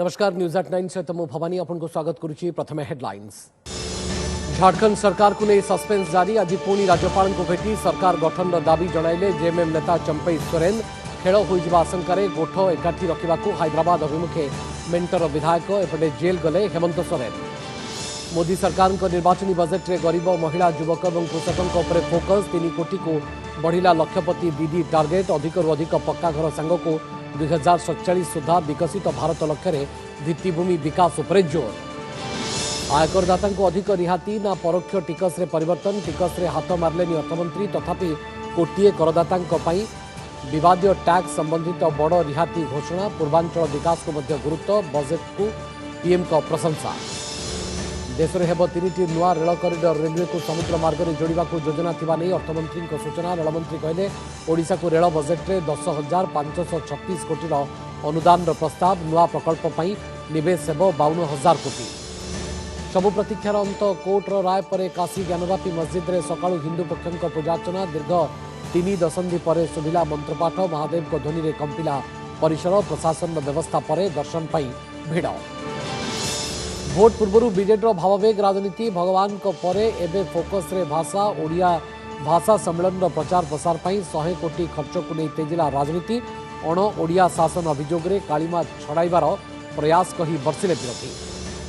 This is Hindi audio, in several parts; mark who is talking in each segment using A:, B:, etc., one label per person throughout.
A: नमस्कार न्यूज एट 9 सहित मु भवानी आपको स्वागत करुच्ची। प्रथमे हेडलाइंस। झारखंड सरकार को नहीं सस्पेंस जारी। आज पुणी राज्यपाल को भेटी सरकार गठन दाबी जणाइले जेएमएम नेता चंपई सोरेन। खेल हो आशंक गोठ एकाठी रखा हैदराबाद अभिमुखे मेंटर विधायक एपटे जेल गले हेमंत सोरेन। मोदी सरकार निर्वाचनी बजेट में गरीब महिला युवक और कृषकों फोकस 3 कोटी को बढ़िला लक्षपति दीदी टार्गेट। अधिकरू अधिक पक्का घर सांग को 2047 सुधा विकसित भारत लक्ष्य में भित्तिभूमि विकास उपर जोर। आयकरदाता को अधिक रिहाती ना परोक्ष टिकस रे परिवर्तन। टिकस रे हाथ मारलेनी अर्थमंत्री तथापि कोटिए करदाता विवादीय टैक्स संबंधित बड़ रिहाती घोषणा। पूर्वांचल विकास को मध्य गुरुत्व। बजेट को पीएम का प्रशंसा। देश में हेब 3टी नुआ रेल कॉरिडोर। रेलवे को समुद्र मार्ग में जोड़ा योजना थिबा नहीं अर्थमंत्री सूचना। रेलमंत्री कहले ओडिशा को रेल बजेट में 10,536 कोटी अनुदान प्रस्ताव। नुआ प्रकल्प पर निवेश हेब 52,000 कोटी। सबु प्रतीक्षार अंत। कोर्टर राय पर काशी ज्ञानवापी मस्जिद रे सकाळु हिंदू पक्षों पूजार्चना। दीर्घ 3 दशंधि पर शुभिला मंत्रपाठ। महादेव को ध्वनि रे कंपिला परिसर। प्रशासन व्यवस्था पर दर्शन पर भिड़। भोट पूर्व बीजेडी भाववेग राजनीति। भगवान को परे एबे फोकस रे भाषा। ओडिया भाषा सम्मेलन प्रचार प्रसार पर 100 कोटी खर्च को नहीं तेजिला राजनीति। अण ओडिया शासन अभियोग में कालीमा छड़ाइबार प्रयास कही बर्षिले विरोधी।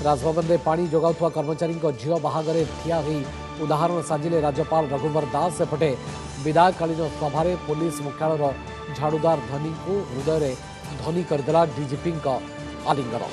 A: राजभवन में पानी जोगाउथुवा कर्मचारी झील बाहागर ठिया होई उदाहरण साजिले राज्यपाल रघुवर दास। सेपटे विदायकालीन सभारे पुलिस मुख्यालयर झाड़ूदार धनी को हृदय में धनी करदेला डीजीपी आलिंगन।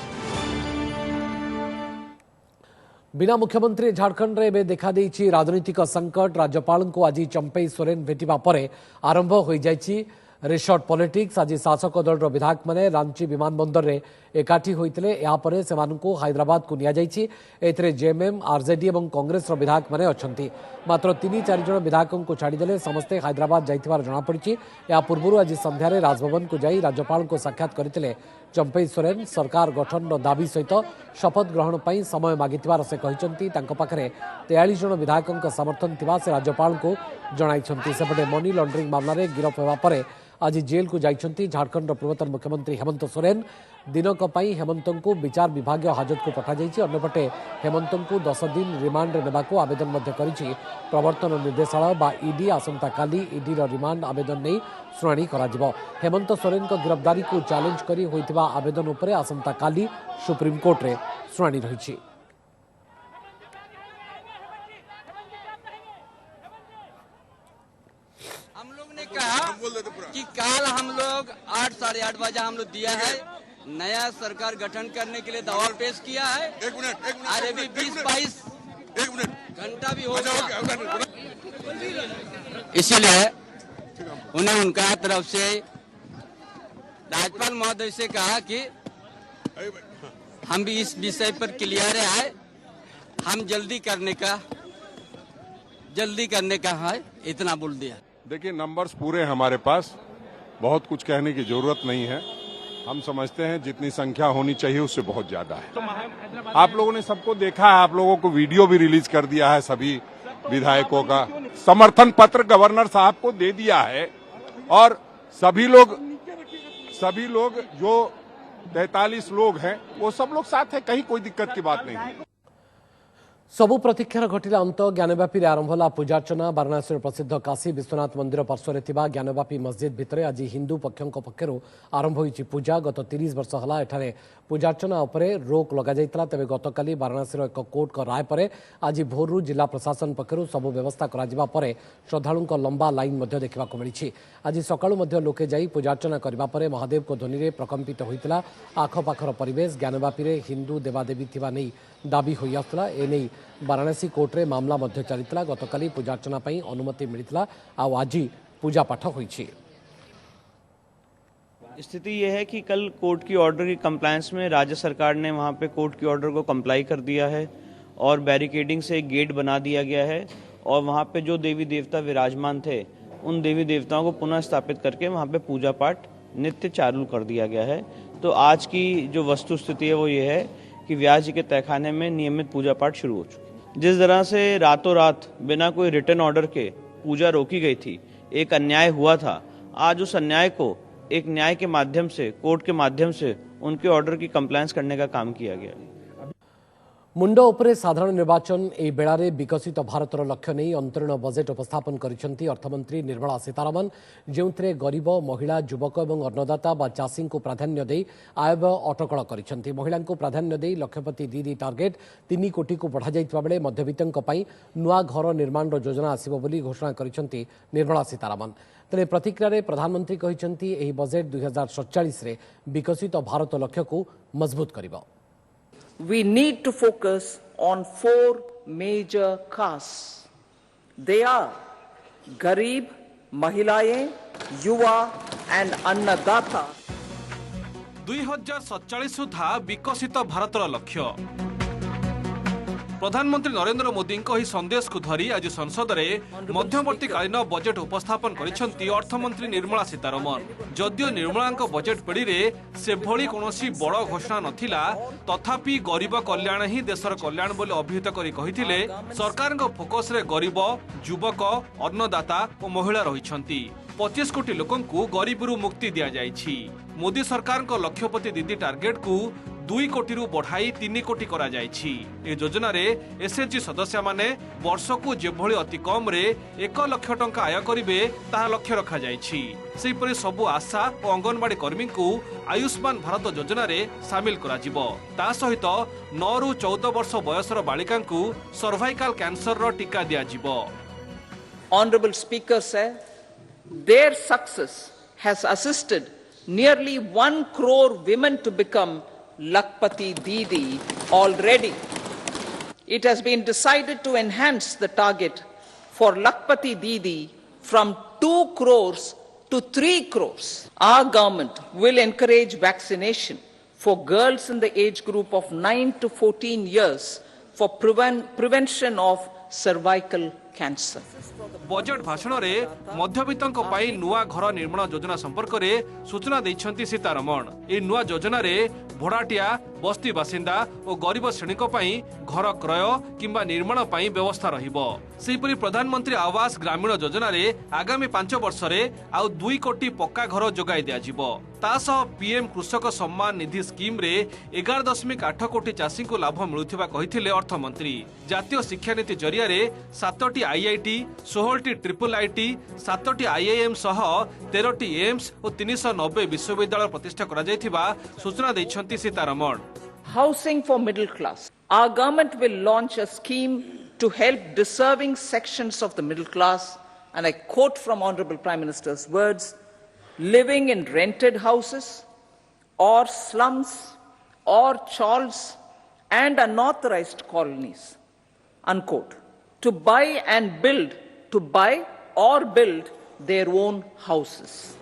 A: बिना मुख्यमंत्री झारखंड में देखा देइछि राजनीतिक संकट। राज्यपाल को आज चंपई सोरेन भेटिबा परे आरंभ हो जाइछि रिसोर्ट पॉलिटिक्स। आज शासक दल विधायक माने रांची विमानबंदर में एकाठी होइतिले। यापरे सेमानकु हैदराबाद को निया जाइछि। एथिरे जेएमएम आरजेडी और कांग्रेस विधायक माने अछंती। मात्र 3-4 जन विधायकों को छाड़ीदेले समस्ते हैदराबाद जाइथिबार जଣା पड़िछि। या पूर्व आज संध्यारे राजभवन को जाई राज्यपाल को साक्षात करथिले चंपई सोरेन। सरकार गठन दाबी सहित शपथ ग्रहण पर समय मागिथिबार से कहिसंती। तांको पाखरे 43 जन विधायकों समर्थन थिबा से राज्यपाल को जणाइछंती। सेपटे मनी लॉन्ड्रिंग मामला रे गिरफ हेबा परे आज जेल को जाइछंती झारखंड पूर्वतन मुख्यमंत्री हेमंत सोरेन। दिनक पई हेमंत को विचार विभाग हाजत को पठा जाइछि। अन्यपटे हेमंत को 10 दिन रिमांड नेबाको आवेदन मध्य करिछि प्रवर्तन निर्देशालय बा ईडी। आसंता काली ईडी रो रिमांड आवेदन नहीं शुणाणी कराजिबो। हेमंत सोरेन को गिरफ्तारी को चैलेंज करी होइतिबा आवेदन उपरे आसंता काली सुप्रीम कोर्ट रे शुणाणी रहिछि।
B: हम लोग ने कहा कि कल हम लोग 8 साढ़े 8 बजे हम लोग दिया है। नया सरकार गठन करने के लिए दावा पेश किया है। एक मिनट अरे भी 20-22 घंटा भी हो गया। इसीलिए उन्हें उनका तरफ से राज्यपाल महोदय से कहा कि हम भी इस विषय पर क्लियर है। हम जल्दी करने का है इतना बोल दिया।
C: देखिए नंबर्स पूरे हमारे पास, बहुत कुछ कहने की जरूरत नहीं है। हम समझते हैं जितनी संख्या होनी चाहिए उससे बहुत ज्यादा है। आप लोगों ने सबको देखा है। आप लोगों को वीडियो भी रिलीज कर दिया है। सभी विधायकों का समर्थन पत्र गवर्नर साहब को दे दिया है। और सभी लोग जो 43 लोग हैं वो सब लोग साथ हैं। कहीं कोई दिक्कत की बात नहीं है।
A: सबु प्रतीक्षार घटिला अंत। ज्ञानवापी आरंभ होला पूजार्चना। वाराणसी प्रसिद्ध काशी विश्वनाथ मंदिर पार्श्व ज्ञानवापी मस्जिद भितर आज हिंदू पक्षों पक्षर आरंभ होइछि पूजा। गत 30 वर्ष होला एठारे पूजार्चना उपरे रोक लगा जाइतला। तेबे गतकाली वाराणसी एक कोर्ट का राय पर आज भोरु जिला प्रशासन पक्षर सबु व्यवस्था करा जिबा परे श्रद्धालुओं लंबा लाइन मध्य देखा मिली। आज सकाळु मध्य लोके जाई पूजार्चना करबा परे महादेव को ध्वनि रे प्रकंपित होइतला आखपाखर परिवेश। ज्ञानवापी रे हिंदू देवादेवी थिबा नै दाबी होई आसला। एनै वाराणसी कोर्ट रे मामला मध्य चलितला। गतकाली पूजार्चना पई अनुमति मिलितला। आज पूजा पाठ होइछि।
D: स्थिति यह है कि कल कोर्ट की ऑर्डर की कंप्लायंस में राज्य सरकार ने वहां पे कोर्ट की ऑर्डर को कंप्लाई कर दिया है और बैरिकेडिंग से एक गेट बना दिया गया है। और वहां पे जो देवी देवता विराजमान थे उन देवी देवताओं को पुनः स्थापित करके वहां पे पूजा पाठ नित्य चालू कर दिया गया है। तो आज की जो वस्तु स्थिति है वो ये है कि व्यास जी के तहखाने में नियमित पूजा पाठ शुरू हो चुकी है। जिस तरह से रातों रात बिना कोई रिटर्न ऑर्डर के पूजा रोकी गई थी, एक अन्याय हुआ था, आज उस अन्याय को एक न्याय के माध्यम से, कोर्ट के माध्यम से उनके ऑर्डर की कंप्लायंस करने का काम किया गया।
A: मुंड उपरे साधारण निर्वाचन ए बेलारे विकसित भारतर लक्ष्य नहीं अंतरीण बजेट उपस्थापन करिसेंती अर्थमंत्री निर्मला सीतारमण जेउथरे गरीब महिला युवक और अन्नदाता बा चाषी को प्राधान्य दे आय अटकल करिसेंती महिला को प्राधान्य दे लक्षपति दीदी टार्गेट 3 कोटी को बढ़ा जाइतबा बेले मध्यवित्तक पई नुआ घर निर्माण योजना आसिबो बोली घोषणा करिसेंती निर्मला सीतारमण। तेरे प्रतिक्रिया रे प्रधानमंत्री कहिसेंती एही बजेट 2047 रे विकसित भारत लक्ष्य को मजबूत करिबो।
E: We need to focus on 4 major castes. They are Garib, Mahilaएं, युवा and अन्नदाता।
F: 2047 सुधा विकसित भारतर लक्ष्य प्रधानमंत्री नरेंद्र मोदी संदेश को धरी आज संसद में मध्यवर्तीकालीन बजेट उपस्थापन करिसेंती अर्थमंत्री निर्मला सीतारमण। जदियो निर्मला बजेट पीढ़ी से भली कौनसी बड़ घोषणा नथिला तथापि गरीब कल्याण ही देशर कल्याण बोली अभिहित करी कहिथिले सरकार फोकस रे गरीब युवक अन्नदाता और महिला रहिछंती। 25 कोटी लोकंकु गरीबरू मुक्ति दिया जाइछि। मोदी सरकार लक्षपति दीदी टार्गेट को 2 कोटी बढ़ाई 3 कोटी करा जाइछि। ए योजना रे एसएचजी सदस्य माने वर्ष को जेभली अति कम रे 1 लाख टंका आय करिवे ताहा लक्ष्य रखा जाइछि। सेहिपरि सबु आशा और अंगनवाड़ी कर्मी को आयुष्मान भारत योजना रे शामिल करा जिवो। ता सहित 9 रु 14 वर्ष बयसर बालिका को सर्वाइकल कैंसर रो टीका दिया जिवो।
E: Honorable Speaker said their success has assisted nearly 1 crore women to become Lakpati Didi already. It has been decided to enhance the target for Lakpati Didi from 2 crores to 3 crores. Our government will encourage vaccination for girls in the age group of 9 to 14 years for prevention of cervical cancer.
F: Budget भाषण रे मध्यवित्तक पई नुआ घर निर्माण योजना संपर्क रे सूचना दैछंती सीतारमण। ए नुआ योजना रे भड़ाटिया बस्ती बासिंदा और गरीब श्रेणी पई घर क्रय किंबा निर्माण पई व्यवस्था रहिबो। सेहिपरि प्रधानमंत्री आवास ग्रामीण योजना रे आगामी 5 वर्ष रे आउ 2 कोटी पक्का घर जोगाई दिया जिवो। तासह पीएम कृषक सम्मान निधि स्कीम रे 11.8 कोटी चाषी को लाभ मिलुथिबा कहिथिले अर्थमंत्री। जातीय शिक्षा नीति जरिया रे 7टी आईआईटी 16टी ट्रिपल आईटी 7टी आईआईएम सह 13टी एम्स और 390 विश्वविद्यालय प्रतिष्ठा करा जायथिबा सूचना दैछंती Sitharaman.
E: Housing for middle class. Our government will launch a scheme to help deserving sections of the middle class, and I quote from Honorable Prime Minister's words, living in rented houses or slums or chawls and unauthorized colonies, unquote, to buy or build their own houses.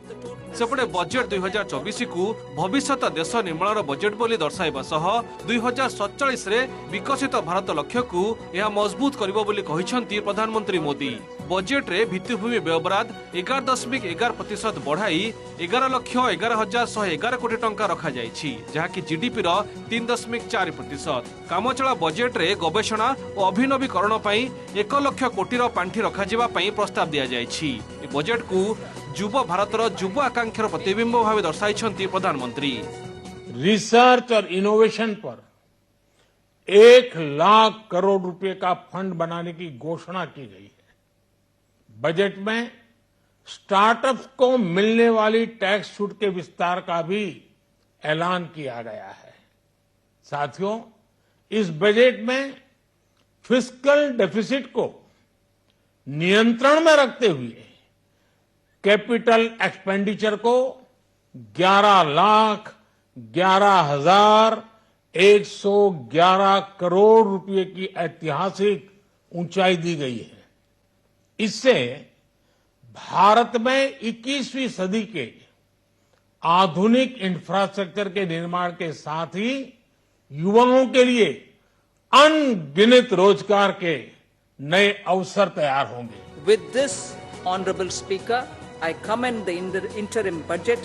F: सेपटे बजेट 2024 को भविष्यत देश निर्माण बजेट बोली दर्शाइबा सह 2047 रे विकसित भारत लक्ष्य को यह मजबूत करिबो बोली कहिसंती प्रधानमंत्री मोदी। बजेट रे भित्तिभूमि व्ययबराद 11.11% बढ़ाई 11,11,111 कोटी टंका रखा जाइछि, जहाकी जीडीपी रो 3.4%। कामचला बजेट रे गवेषणा और अभिनवीकरण पई 1 लाख कोटी रो पांठी रखा जिबा पई प्रस्ताव दिया जाइछि। ए बजेट को युवा भारतर युवा आकांक्षार प्रतिबिंब भाव दर्शाई प्रधानमंत्री।
G: रिसर्च और इनोवेशन पर 1 लाख करोड़ रुपए का फंड बनाने की घोषणा की गई है। बजट में स्टार्टअप्स को मिलने वाली टैक्स छूट के विस्तार का भी ऐलान किया गया है। साथियों, इस बजट में फिस्कल डेफिसिट को नियंत्रण में रखते हुए कैपिटल एक्सपेंडिचर को 11,11,111 करोड़ रुपए की ऐतिहासिक ऊंचाई दी गई है। इससे भारत में 21वीं सदी के आधुनिक इंफ्रास्ट्रक्चर के निर्माण के साथ ही युवाओं के लिए अनगिनत रोजगार के नए अवसर तैयार होंगे।
E: With this, Honorable Speaker, I commend the interim budget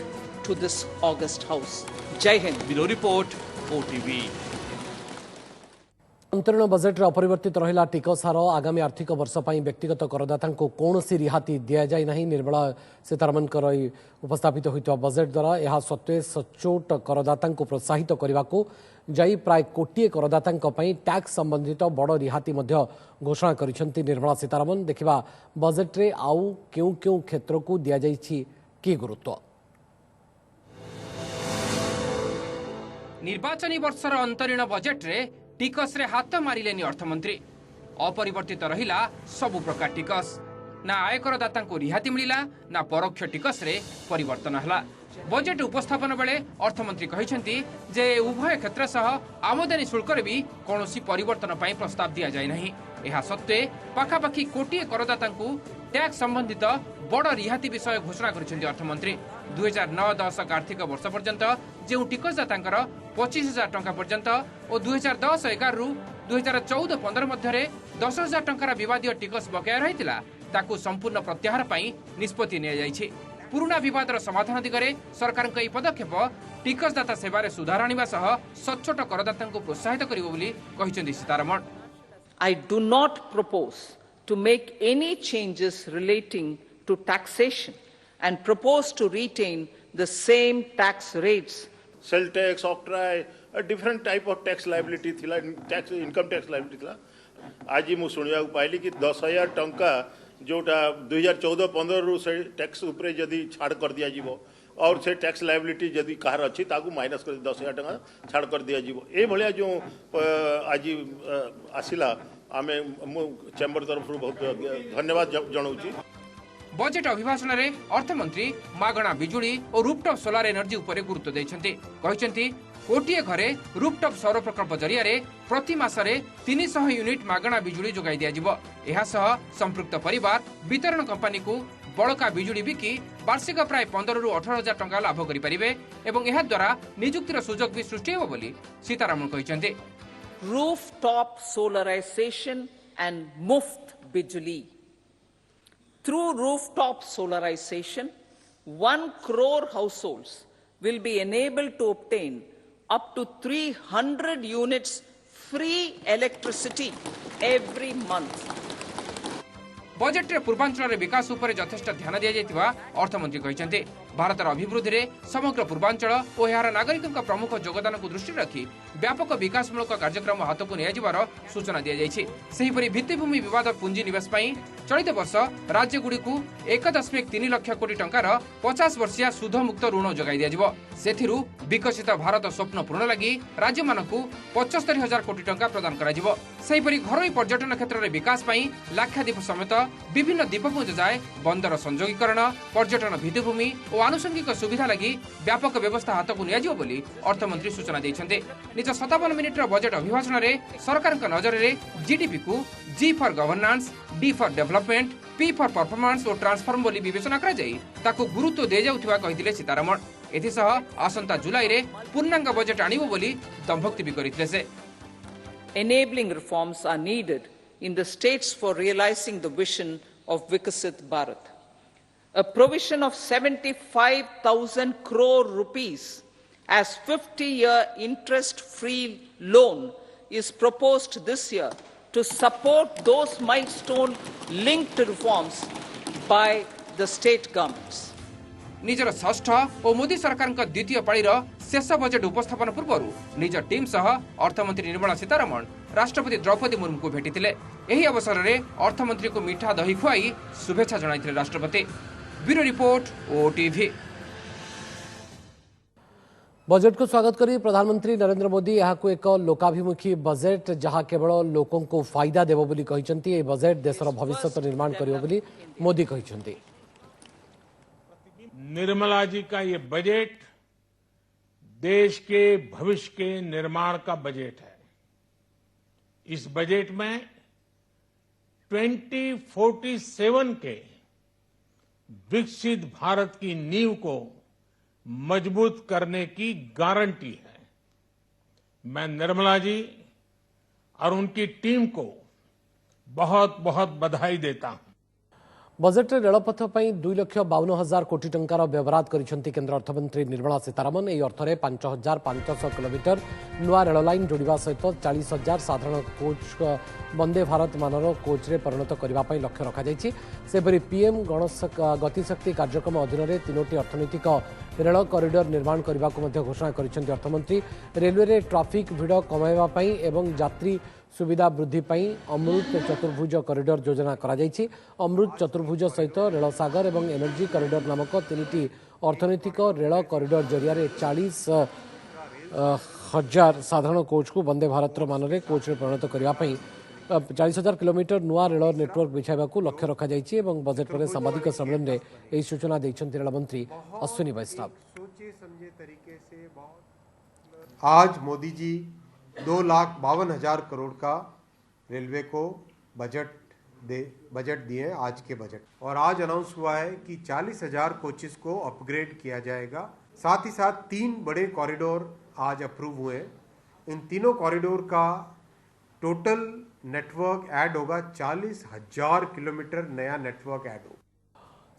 E: to this August House. Jai Hind.
F: Bureau Report, OTV।
A: अंतरीण बजेट रे अपरिवर्तित रहिला टिकस हार आगामी आर्थिक वर्ष पर व्यक्तिगत करदाता कौन रिहाती दि जाए ना। निर्मला सीतारमण उपस्थापित होता बजेट द्वारा यह सत्वे सचोट करदाता प्रोत्साहित करने को जाई प्राय कोटिए करदाता टैक्स संबंधित बड़ रिहाती घोषणा करिसेंती निर्मला सीतारमण। देखिबा बजेट रे आउ केउ केउ क्षेत्र को दि जाइछि की गुरुत्व।
H: निर्वाचनी वर्षर अंतरीण बजेट रे टिकस रे हाथ मारिलेनी अर्थमंत्री। अपरिवर्तित रहिला सबु प्रकार टिकस, ना आयकरदाता को रिहाती मिला ना परोक्ष टिकस रे परिवर्तन हला। बजेट उपस्थापन बेले अर्थमंत्री कहिसेंती जे उभय क्षेत्र सह आमदानी शुल्क रे भी कोनोसी परिवर्तन पई प्रस्ताव दिया जाय नहीं। एहा सत्वे पाखापाखी कोटिए करदाता टैक्स संबंधित बड़ रिहाती विषय घोषणा करिसेंती अर्थमंत्री। 2009-10 आर्थिक वर्ष पर्यंत जो टिकसदाता 25,000 टंका पर्यंत और 2010-11 रु 2014-15 मध्य 10,000 टंकार विवादीय टिकस बकाया रहितिला ताकू संपूर्ण प्रत्याहार पई निष्पत्ति निया जायछि। पुराना विवादर समाधान दिगरे सरकार का पदक्षेप टिकसदाता सेवारे सुधार आनिबा सह सचोट करदाता को प्रोत्साहित करिवो बोली कहिसेंती Sitharaman.
E: I do not propose to make any changes relating to taxation and propose to retain the same tax rates.
I: Sell tax, octroi, a different type of tax liability thila, tax income tax liability thila. आज ही मु सुनिया पाइली कि 10,000 टंका जोटा 2014-15 रु से टैक्स उपरे जदी छाड़ कर दिया जीवो और से टैक्स लायबिलिटी जदी कहार अच्छी ताकू माइनस कर 10,000 टंका छाड़ कर दिया जीवो। ए भलिया जो आज आसिला आमे चेंबर तरफ बहुत धन्यवाद जनाउची।
H: बजेट अभिभाषण रे अर्थमंत्री मागणा बिजुली और रूपटॉप सोलार एनर्जी उपरे गुरुत्व दैछन्ती। कहिसेंती कोटिए घरे रूपटॉप सौर प्रकल्प जरिया रे प्रति मासरे 300 यूनिट मागणा बिजुली जोगाई दिया जिवो। एहा सह संपृक्त परिवार वितरण कंपनी को बड़का बिजुली बिकी वार्षिक प्राय 15 रु 18,000 टंका लाभ करि परिबे एवं एहा द्वारा नियुक्तिर सुजोग भी सृष्टि हो बोली Sitharaman कहिसेंती।
E: Rooftop solarization and muft bijli. Through rooftop solarization, 1 crore households will be enabled to obtain up to 300 units free electricity every month.
H: Budget रे पूर्वांचल रे विकास उपर यथेष्ट ध्यान दिया जायतिबा अर्थमंत्री कहिसेंती। भारतर अभिवृद्धि रे समग्र पूर्वांचल और यार नागरिकक प्रमुख योगदान को दृष्टि रखी व्यापक विकासमूलक कार्यक्रम हाथ को नियाजिबार सूचना दिया जायछि। सेहिपरि भित्तिभूमि विवाद पुंजी निवेश पई चलित वर्ष राज्य गुडी को 1.3 लाख कोटी टंकार 50 वर्षिया सुध मुक्त ऋण जोगाई दिया जिवो। सेथिरु विकसित भारत स्वप्न पूर्ण लागि राज्य मानकु 75,000 कोटी टंका प्रदान करा जिवो। सेहिपरि घरोई पर्यटन क्षेत्र रे विकास पई लाक्षाद्वीप समेत विभिन्न द्वीपपुंज जाए बंदर संयोगीकरण पर्यटन भित्तिभूमि और आनुषंगिक सुविधा लगी व्यापक व्यवस्था हाथ को नियाजिवो बोली अर्थमंत्री सूचना दैछन्ते। निज 57 मिनिटर बजेट अभिभाषण रे सरकार नजर रे जीडीपी को G for governance, D for development, P for performance और ट्रांसफॉर्म बोली विवेचना करा जाई ताको गुरुत्व दे जाउथिबा कहिथिले सीतारमण। एथिसह आसंता जुलाई रे पूर्णांग बजेट आनिबो बोली दंभक्ति भी करिथिले से।
E: Enabling reforms are needed in the states for realizing the vision of Viksit Bharat. A provision of 75,000 crore rupees as 50-year interest-free loan is proposed this year to support those milestone-linked reforms by the state governments.
H: निजर षष्ठ और मोदी सरकार द्वितीय पाळीर शेष बजेट उपस्थापन पूर्व निज टीम सह अर्थमंत्री निर्मला सीतारमण राष्ट्रपति द्रौपदी मुर्मू को भेटिथिले। एही अवसर रे अर्थमंत्री को मीठा दही खुआई शुभेच्छा जणाइथिले राष्ट्रपति। Bureau report OTV.
A: बजेट को स्वागत करी प्रधानमंत्री नरेंद्र मोदी यहां एक लोकाभिमुखी बजेट जहां केवल लोकों को फायदा देबो बोली कहिसंती। ए बजेट देशर भविष्य निर्माण करियो बोली मोदी कहिसंती।
G: निर्मला जी का ये बजट देश के भविष्य के निर्माण का बजट है। इस बजट में 2047 के विकसित भारत की नींव को मजबूत करने की गारंटी है। मैं निर्मला जी और उनकी टीम को बहुत बहुत बधाई देता हूं।
A: बजेट रेलपथ पर 2,52,000 कोटी टंकार व्यवहार करिसेंति केंद्र अर्थमंत्री निर्मला सीतारमण। यह अर्थरे 5,500 किलोमीटर नुआ रेल लाइन जोड़ा सहित 40,000 साधारण कोच वंदे भारत मानर कोच्रे परिणत करने लक्ष्य रखा। सेपरी पीएम गतिशक्ति कार्यक्रम अधीन में 3टी अर्थनैतिक रेल कॉरिडोर निर्माण करने को घोषणा करिसेंति अर्थमंत्री। रेलवे रे ट्राफिक भिड़ कमाइबा एवं यात्री सुविधा वृद्धि पाई अमृत चतुर्भुज कॉरिडोर योजना करा जायछि। अमृत चतुर्भुज सहित रेल सागर एवं एनर्जी कॉरिडोर नामक 3टी अर्थनैतिक रेल कॉरिडोर जरिया 40,000 साधारण कोच को वंदे भारत मानरे कोच रे परिणत करने 40,000 किलोमीटर नुआ रेल नेटवर्क बिछाइबा को लक्ष्य रखा जायछि। एवं बजेट पर सांबादिक सम्मेलन में यह सूचना दैछन्ति रेल मंत्री अश्विनी वैष्णव।
J: आज मोदी जी 2,52,000 करोड़ का रेलवे को बजट दिए आज के बजट, और आज अनाउंस हुआ है कि 40,000 कोचेस को अपग्रेड किया जाएगा। साथ ही साथ 3 बड़े कॉरिडोर आज अप्रूव हुए। इन तीनों कॉरिडोर का टोटल नेटवर्क ऐड होगा, 40,000 किलोमीटर नया नेटवर्क ऐड होगा।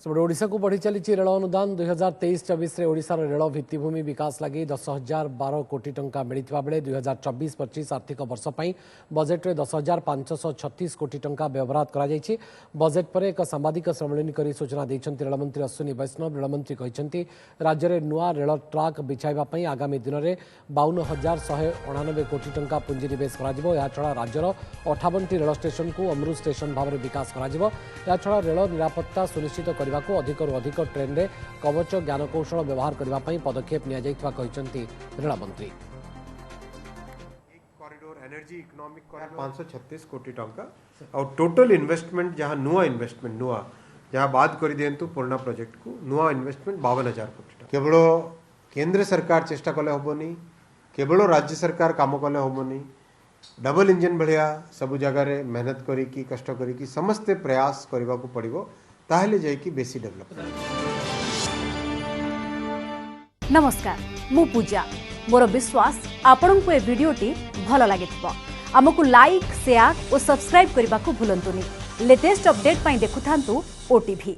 A: ओडिशा को बढ़ी चली रेल अनुदान 2023-24 रे ओडिशार रेल भित्तिभूमि विकास लगी 10,012 कोटी टंका मिलिथिबा बेले 2024-25 आर्थिक वर्ष पई बजेट रे 10,536 कोटी टंका व्यवहार करा जायछि। बजेट पर एक सांबादिक सम्मेलन करी सूचना दैछन्ति रेल मंत्री अश्विनी वैष्णव। रेल मंत्री कहिसन्ति राज्य रे नुआ रेल ट्रैक बिछाइबा पई आगामी दिन में 52,199 कोटी टंका पुंजीनिवेश करा जिवो। या छडा राज्यर 58टी रेल स्टेशन को अमृत स्टेशन भाव में विकास करा जिवो। या छडा रेल निरापत्ता सुनिश्चित करने को अधिकरू अधिक ट्रेन रे कवच ज्ञानकौशल व्यवहार करने पदक्षेप निया जायतिबा कहिसन्ति रेल मंत्री।
J: कॉरिडोर एनर्जी इकोनॉमिक कॉरिडोर 536 कोटी टंका और टोटल इन्वेस्टमेंट जहां नुआ इन्वेस्टमेंट जहां बात कर दियंतु पुराना प्रोजेक्ट को नुआ इन्वेस्टमेंट 52,000 कोटी टंका। केवल केंद्र सरकार चेष्टा कले होबनी, केवल राज्य सरकार काम कले होबनी, डबल इंजन भलिया सब जगह रे मेहनत करी की कष्ट करी की समस्त प्रयास करबा को पड़िबो, ताहले जाय कि बेसी डेवलप।
K: नमस्कार, मु पूजा। मोर विश्वास आपन को ए वीडियोटी भल लागिथिबो। हमकु लाइक, शेयर और सब्सक्राइब करबा को भूलंतुनी। लेटेस्ट अपडेट पई देखुथांतु ओटीवी।